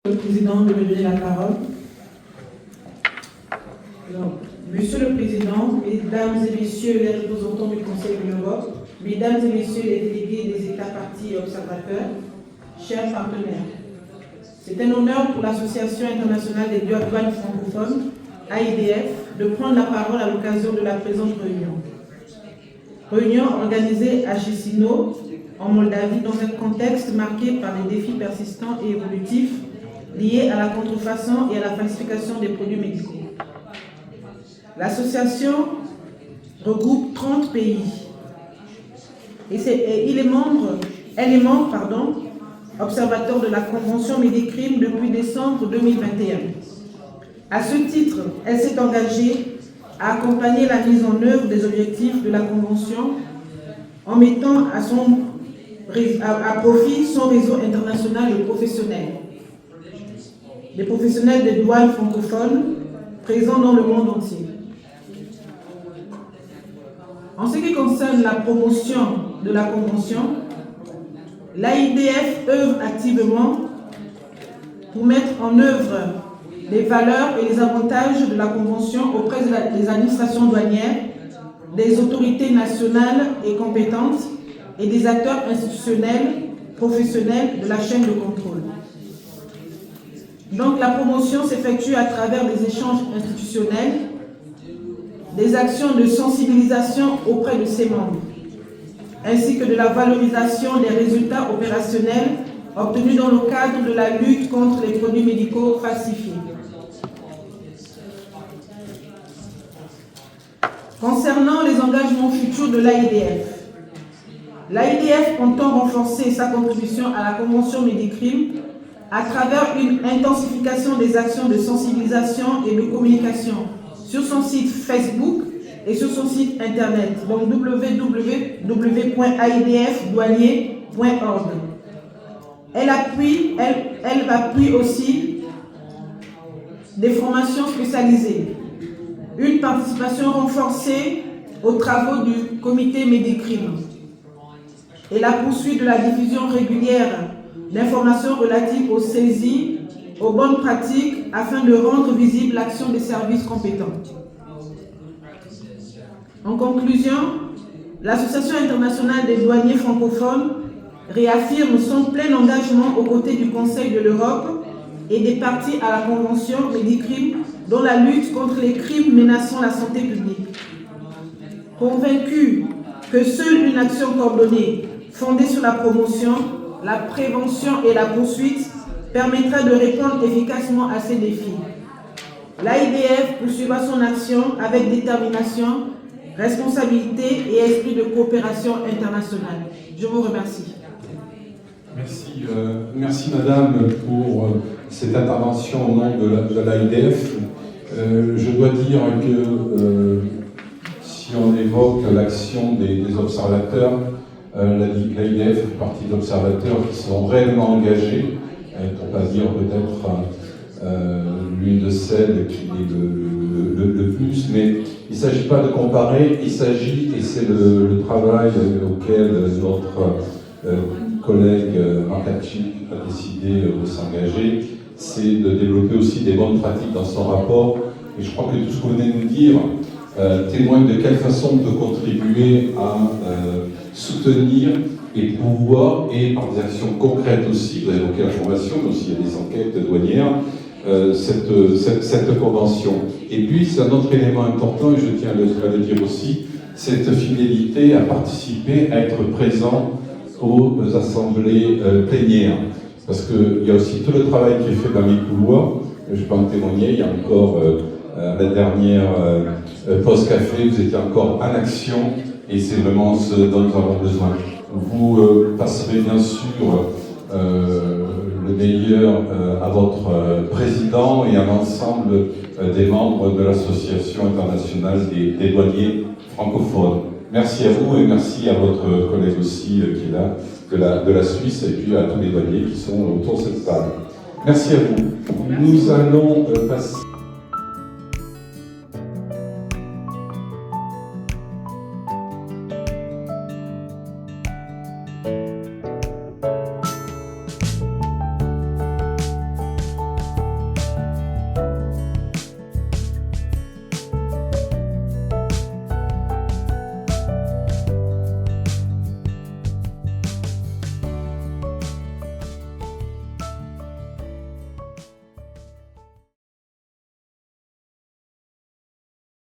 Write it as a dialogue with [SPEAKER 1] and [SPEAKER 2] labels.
[SPEAKER 1] Le président de me donner la parole. Donc, Monsieur le Président, Mesdames et Messieurs les représentants du Conseil de l'Europe, Mesdames et Messieurs les délégués des États parties et observateurs, chers partenaires, c'est un honneur pour l'Association internationale des douanes francophones, AIDF, de prendre la parole à l'occasion de la présente réunion. Réunion organisée à Chisinau, en Moldavie, dans un contexte marqué par des défis persistants et évolutifs liés à la contrefaçon et à la falsification des produits médicaux. L'association regroupe 30 pays et elle est membre, observateur de la Convention Médicrime depuis décembre 2021. À ce titre, elle s'est engagée à accompagner la mise en œuvre des objectifs de la Convention en mettant à profit son réseau international de professionnels. Des professionnels des douanes francophones présents dans le monde entier. En ce qui concerne la promotion de la Convention, l'AIDF œuvre activement pour mettre en œuvre les valeurs et les avantages de la Convention auprès des administrations douanières, des autorités nationales et compétentes et des acteurs institutionnels, professionnels de la chaîne de contrôle. Donc la promotion s'effectue à travers des échanges institutionnels, des actions de sensibilisation auprès de ses membres, ainsi que de la valorisation des résultats opérationnels obtenus dans le cadre de la lutte contre les produits médicaux falsifiés. Concernant les engagements futurs de l'AIDF, l'AIDF entend renforcer sa contribution à la Convention Médicrime à travers une intensification des actions de sensibilisation et de communication sur son site Facebook et sur son site internet, donc www.aidfdouanier.org. Elle appuie aussi des formations spécialisées, une participation renforcée aux travaux du comité Médicrime et la poursuite de la diffusion régulière d'informations relatives aux saisies, aux bonnes pratiques, afin de rendre visible l'action des services compétents. En conclusion, l'Association internationale des douaniers francophones réaffirme son plein engagement aux côtés du Conseil de l'Europe et des parties à la Convention Médicrime dans la lutte contre les crimes menaçant la santé publique. Convaincue que seule une action coordonnée, fondée sur la promotion, la prévention et la poursuite permettra de répondre efficacement à ces défis. L'AIDF poursuivra son action avec détermination, responsabilité et esprit de coopération internationale. Je vous remercie.
[SPEAKER 2] Merci Madame pour cette intervention au nom de l'AIDF. Je dois dire que si on évoque l'action des observateurs, l'AIDF fait partie d'observateurs qui sont réellement engagés, pour ne pas dire peut-être l'une de celles qui est le plus, mais il ne s'agit pas de comparer, il s'agit, et c'est le travail auquel notre collègue Markachik a décidé de s'engager, c'est de développer aussi des bonnes pratiques dans son rapport, et je crois que tout ce que vous venez de nous dire témoigne de quelle façon on peut contribuer à soutenir et pouvoir, et par des actions concrètes aussi, vous avez évoqué la formation, mais aussi il y a des enquêtes douanières, cette convention. Et puis, c'est un autre élément important, et je tiens à le dire aussi, cette fidélité à participer, à être présent aux assemblées plénières. Parce qu'il y a aussi tout le travail qui est fait dans les couloirs, je peux en témoigner, il y a encore la dernière pause café, vous étiez encore en action, et c'est vraiment ce dont nous avons besoin. Vous passerez bien sûr le meilleur à votre président et à l'ensemble des membres de l'Association internationale des douaniers francophones. Merci à vous et merci à votre collègue aussi qui est là, de la Suisse, et puis à tous les douaniers qui sont autour de cette table. Merci à vous. Nous allons passer...